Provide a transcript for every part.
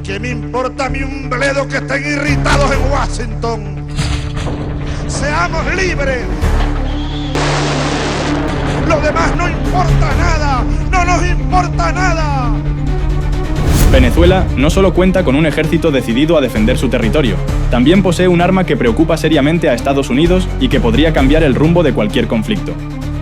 ¿Qué me importa a mí un bledo que estén irritados en Washington? ¡Seamos libres! Lo demás no importa nada, no nos importa nada. Venezuela no solo cuenta con un ejército decidido a defender su territorio, también posee un arma que preocupa seriamente a Estados Unidos y que podría cambiar el rumbo de cualquier conflicto.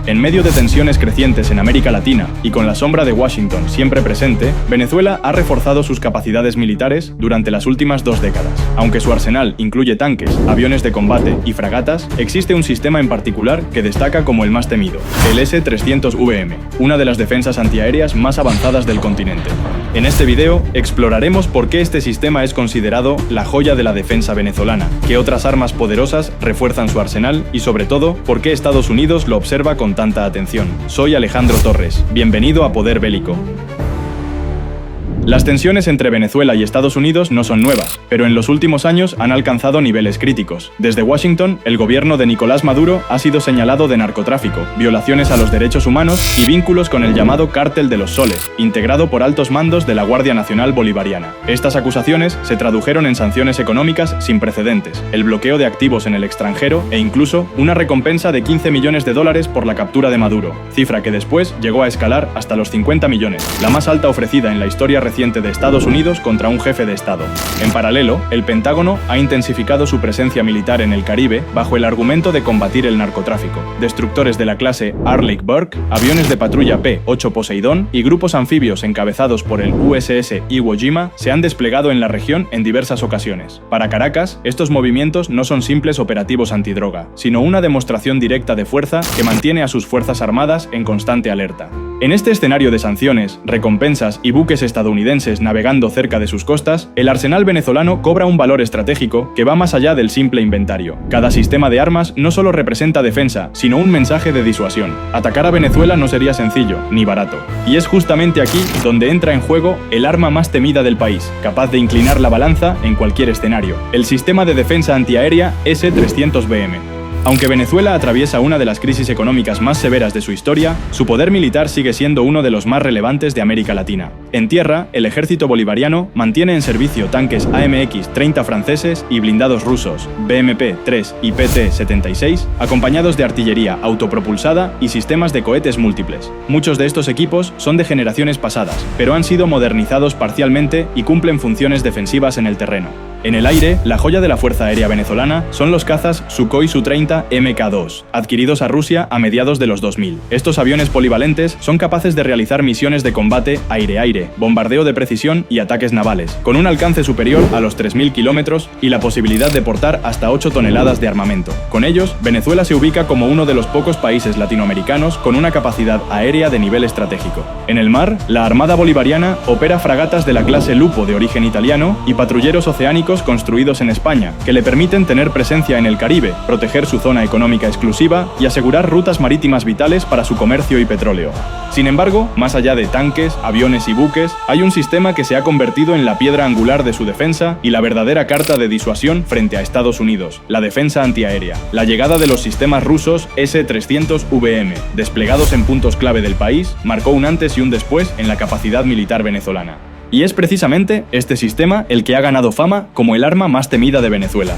En medio de tensiones crecientes en América Latina y con la sombra de Washington siempre presente, Venezuela ha reforzado sus capacidades militares durante las últimas 2 décadas. Aunque su arsenal incluye tanques, aviones de combate y fragatas, existe un sistema en particular que destaca como el más temido, el S-300VM, una de las defensas antiaéreas más avanzadas del continente. En este video exploraremos por qué este sistema es considerado la joya de la defensa venezolana, qué otras armas poderosas refuerzan su arsenal y sobre todo, por qué Estados Unidos lo observa con tanta atención. Soy Alejandro Torres, bienvenido a Poder Bélico. Las tensiones entre Venezuela y Estados Unidos no son nuevas, pero en los últimos años han alcanzado niveles críticos. Desde Washington, el gobierno de Nicolás Maduro ha sido señalado de narcotráfico, violaciones a los derechos humanos y vínculos con el llamado Cártel de los Soles, integrado por altos mandos de la Guardia Nacional Bolivariana. Estas acusaciones se tradujeron en sanciones económicas sin precedentes, el bloqueo de activos en el extranjero e incluso una recompensa de $15 millones por la captura de Maduro, cifra que después llegó a escalar hasta los 50 millones, la más alta ofrecida en la historia reciente de Estados Unidos contra un jefe de Estado. En paralelo, el Pentágono ha intensificado su presencia militar en el Caribe bajo el argumento de combatir el narcotráfico. Destructores de la clase Arleigh Burke, aviones de patrulla P-8 Poseidón y grupos anfibios encabezados por el USS Iwo Jima se han desplegado en la región en diversas ocasiones. Para Caracas, estos movimientos no son simples operativos antidroga, sino una demostración directa de fuerza que mantiene a sus fuerzas armadas en constante alerta. En este escenario de sanciones, recompensas y buques estadounidenses navegando cerca de sus costas, el arsenal venezolano cobra un valor estratégico que va más allá del simple inventario. Cada sistema de armas no solo representa defensa, sino un mensaje de disuasión. Atacar a Venezuela no sería sencillo, ni barato. Y es justamente aquí donde entra en juego el arma más temida del país, capaz de inclinar la balanza en cualquier escenario: el sistema de defensa antiaérea S-300VM. Aunque Venezuela atraviesa una de las crisis económicas más severas de su historia, su poder militar sigue siendo uno de los más relevantes de América Latina. En tierra, el ejército bolivariano mantiene en servicio tanques AMX-30 franceses y blindados rusos BMP-3 y PT-76, acompañados de artillería autopropulsada y sistemas de cohetes múltiples. Muchos de estos equipos son de generaciones pasadas, pero han sido modernizados parcialmente y cumplen funciones defensivas en el terreno. En el aire, la joya de la Fuerza Aérea venezolana son los cazas Sukhoi Su-30 Mk2, adquiridos a Rusia a mediados de los 2000. Estos aviones polivalentes son capaces de realizar misiones de combate aire-aire, bombardeo de precisión y ataques navales, con un alcance superior a los 3.000 kilómetros y la posibilidad de portar hasta 8 toneladas de armamento. Con ellos, Venezuela se ubica como uno de los pocos países latinoamericanos con una capacidad aérea de nivel estratégico. En el mar, la Armada Bolivariana opera fragatas de la clase Lupo de origen italiano y patrulleros oceánicos construidos en España, que le permiten tener presencia en el Caribe, proteger su zona económica exclusiva y asegurar rutas marítimas vitales para su comercio y petróleo. Sin embargo, más allá de tanques, aviones y buques, hay un sistema que se ha convertido en la piedra angular de su defensa y la verdadera carta de disuasión frente a Estados Unidos: la defensa antiaérea. La llegada de los sistemas rusos S-300VM, desplegados en puntos clave del país, marcó un antes y un después en la capacidad militar venezolana. Y es precisamente este sistema el que ha ganado fama como el arma más temida de Venezuela.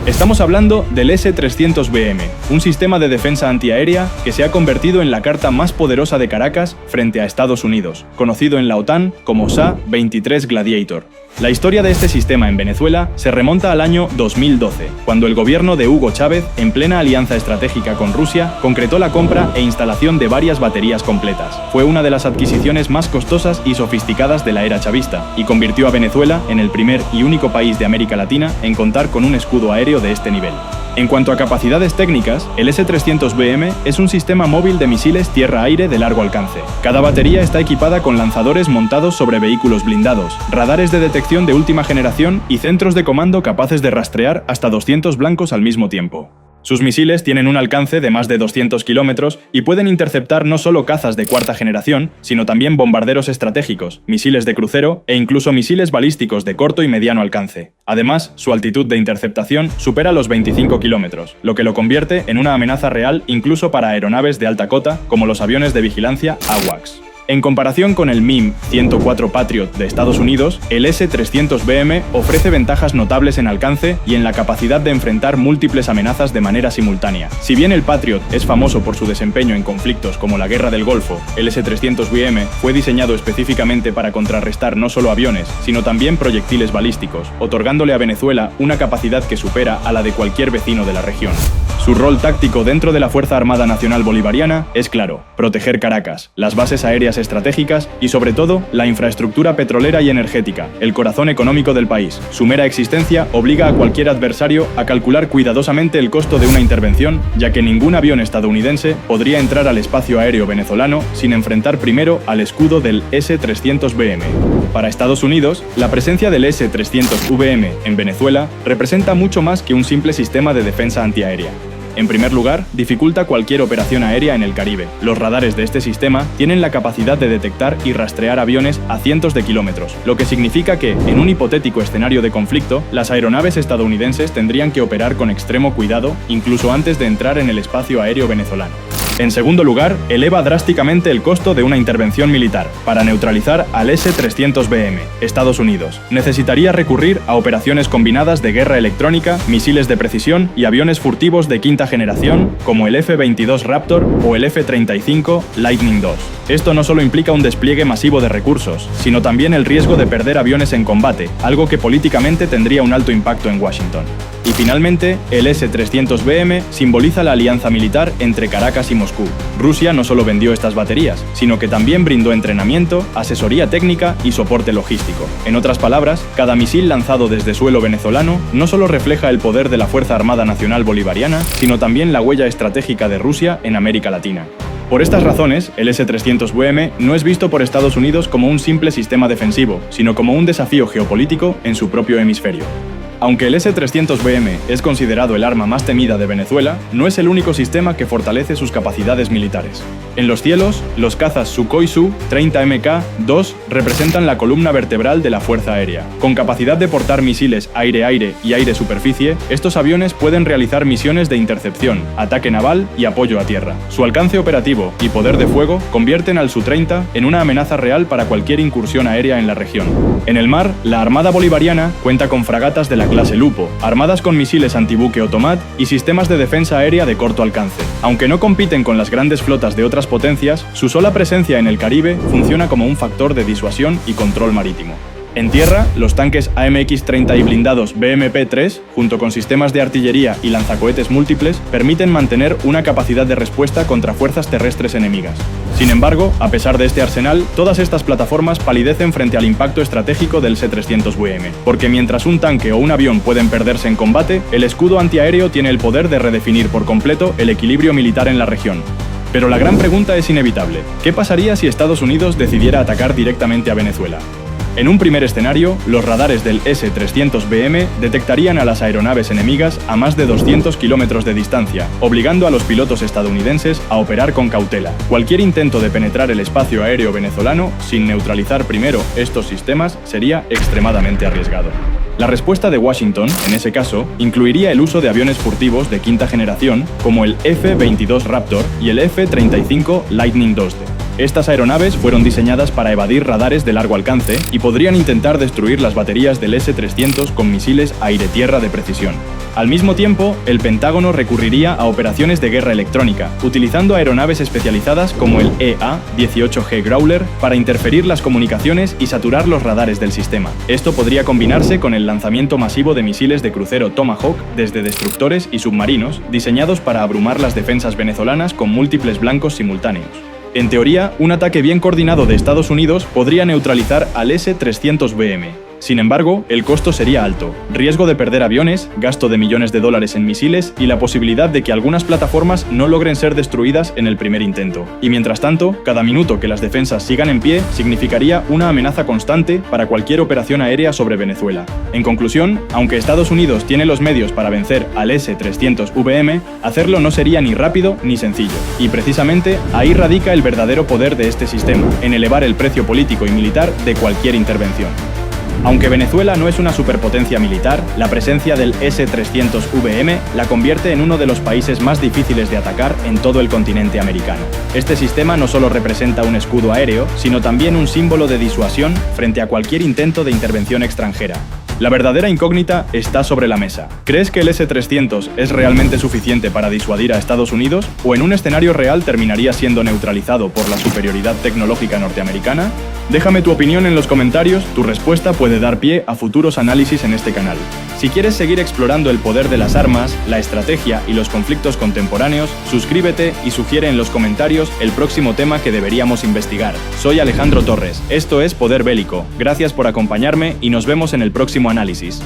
Estamos hablando del S-300VM, un sistema de defensa antiaérea que se ha convertido en la carta más poderosa de Caracas frente a Estados Unidos, conocido en la OTAN como SA-23 Gladiator. La historia de este sistema en Venezuela se remonta al año 2012, cuando el gobierno de Hugo Chávez, en plena alianza estratégica con Rusia, concretó la compra e instalación de varias baterías completas. Fue una de las adquisiciones más costosas y sofisticadas de la era chavista, y convirtió a Venezuela en el primer y único país de América Latina en contar con un escudo aéreo de este nivel. En cuanto a capacidades técnicas, el S-300VM es un sistema móvil de misiles tierra-aire de largo alcance. Cada batería está equipada con lanzadores montados sobre vehículos blindados, radares de detección de última generación y centros de comando capaces de rastrear hasta 200 blancos al mismo tiempo. Sus misiles tienen un alcance de más de 200 kilómetros y pueden interceptar no solo cazas de cuarta generación, sino también bombarderos estratégicos, misiles de crucero e incluso misiles balísticos de corto y mediano alcance. Además, su altitud de interceptación supera los 25 kilómetros, lo que lo convierte en una amenaza real incluso para aeronaves de alta cota como los aviones de vigilancia AWACS. En comparación con el MiM-104 Patriot de Estados Unidos, el S-300BM ofrece ventajas notables en alcance y en la capacidad de enfrentar múltiples amenazas de manera simultánea. Si bien el Patriot es famoso por su desempeño en conflictos como la Guerra del Golfo, el S-300BM fue diseñado específicamente para contrarrestar no solo aviones, sino también proyectiles balísticos, otorgándole a Venezuela una capacidad que supera a la de cualquier vecino de la región. Su rol táctico dentro de la Fuerza Armada Nacional Bolivariana es claro: proteger Caracas, las bases aéreas estratégicas y, sobre todo, la infraestructura petrolera y energética, el corazón económico del país. Su mera existencia obliga a cualquier adversario a calcular cuidadosamente el costo de una intervención, ya que ningún avión estadounidense podría entrar al espacio aéreo venezolano sin enfrentar primero al escudo del S-300BM. Para Estados Unidos, la presencia del S-300VM en Venezuela representa mucho más que un simple sistema de defensa antiaérea. En primer lugar, dificulta cualquier operación aérea en el Caribe. Los radares de este sistema tienen la capacidad de detectar y rastrear aviones a cientos de kilómetros, lo que significa que, en un hipotético escenario de conflicto, las aeronaves estadounidenses tendrían que operar con extremo cuidado, incluso antes de entrar en el espacio aéreo venezolano. En segundo lugar, eleva drásticamente el costo de una intervención militar. Para neutralizar al S-300BM, Estados Unidos necesitaría recurrir a operaciones combinadas de guerra electrónica, misiles de precisión y aviones furtivos de quinta generación, como el F-22 Raptor o el F-35 Lightning II. Esto no solo implica un despliegue masivo de recursos, sino también el riesgo de perder aviones en combate, algo que políticamente tendría un alto impacto en Washington. Y finalmente, el S-300BM simboliza la alianza militar entre Caracas y Moscú. Rusia no solo vendió estas baterías, sino que también brindó entrenamiento, asesoría técnica y soporte logístico. En otras palabras, cada misil lanzado desde suelo venezolano no solo refleja el poder de la Fuerza Armada Nacional Bolivariana, sino también la huella estratégica de Rusia en América Latina. Por estas razones, el S-300VM no es visto por Estados Unidos como un simple sistema defensivo, sino como un desafío geopolítico en su propio hemisferio. Aunque el S-300BM es considerado el arma más temida de Venezuela, no es el único sistema que fortalece sus capacidades militares. En los cielos, los cazas Sukhoi Su-30 Mk-2 representan la columna vertebral de la Fuerza Aérea. Con capacidad de portar misiles aire-aire y aire-superficie, estos aviones pueden realizar misiones de intercepción, ataque naval y apoyo a tierra. Su alcance operativo y poder de fuego convierten al Su-30 en una amenaza real para cualquier incursión aérea en la región. En el mar, la Armada Bolivariana cuenta con fragatas de la clase Lupo, armadas con misiles antibuque Otomat y sistemas de defensa aérea de corto alcance. Aunque no compiten con las grandes flotas de otras potencias, su sola presencia en el Caribe funciona como un factor de disuasión y control marítimo. En tierra, los tanques AMX-30 y blindados BMP-3, junto con sistemas de artillería y lanzacohetes múltiples, permiten mantener una capacidad de respuesta contra fuerzas terrestres enemigas. Sin embargo, a pesar de este arsenal, todas estas plataformas palidecen frente al impacto estratégico del S-300VM, porque mientras un tanque o un avión pueden perderse en combate, el escudo antiaéreo tiene el poder de redefinir por completo el equilibrio militar en la región. Pero la gran pregunta es inevitable: ¿qué pasaría si Estados Unidos decidiera atacar directamente a Venezuela? En un primer escenario, los radares del S-300BM detectarían a las aeronaves enemigas a más de 200 kilómetros de distancia, obligando a los pilotos estadounidenses a operar con cautela. Cualquier intento de penetrar el espacio aéreo venezolano sin neutralizar primero estos sistemas sería extremadamente arriesgado. La respuesta de Washington, en ese caso, incluiría el uso de aviones furtivos de quinta generación, como el F-22 Raptor y el F-35 Lightning II. Estas aeronaves fueron diseñadas para evadir radares de largo alcance y podrían intentar destruir las baterías del S-300 con misiles aire-tierra de precisión. Al mismo tiempo, el Pentágono recurriría a operaciones de guerra electrónica, utilizando aeronaves especializadas como el EA-18G Growler para interferir las comunicaciones y saturar los radares del sistema. Esto podría combinarse con el lanzamiento masivo de misiles de crucero Tomahawk desde destructores y submarinos, diseñados para abrumar las defensas venezolanas con múltiples blancos simultáneos. En teoría, un ataque bien coordinado de Estados Unidos podría neutralizar al S-300BM. Sin embargo, el costo sería alto: riesgo de perder aviones, gasto de millones de dólares en misiles y la posibilidad de que algunas plataformas no logren ser destruidas en el primer intento. Y mientras tanto, cada minuto que las defensas sigan en pie significaría una amenaza constante para cualquier operación aérea sobre Venezuela. En conclusión, aunque Estados Unidos tiene los medios para vencer al S-300VM, hacerlo no sería ni rápido ni sencillo. Y precisamente ahí radica el verdadero poder de este sistema, en elevar el precio político y militar de cualquier intervención. Aunque Venezuela no es una superpotencia militar, la presencia del S-300VM la convierte en uno de los países más difíciles de atacar en todo el continente americano. Este sistema no solo representa un escudo aéreo, sino también un símbolo de disuasión frente a cualquier intento de intervención extranjera. La verdadera incógnita está sobre la mesa. ¿Crees que el S-300 es realmente suficiente para disuadir a Estados Unidos? ¿O en un escenario real terminaría siendo neutralizado por la superioridad tecnológica norteamericana? Déjame tu opinión en los comentarios, tu respuesta puede dar pie a futuros análisis en este canal. Si quieres seguir explorando el poder de las armas, la estrategia y los conflictos contemporáneos, suscríbete y sugiere en los comentarios el próximo tema que deberíamos investigar. Soy Alejandro Torres, esto es Poder Bélico, gracias por acompañarme y nos vemos en el próximo análisis.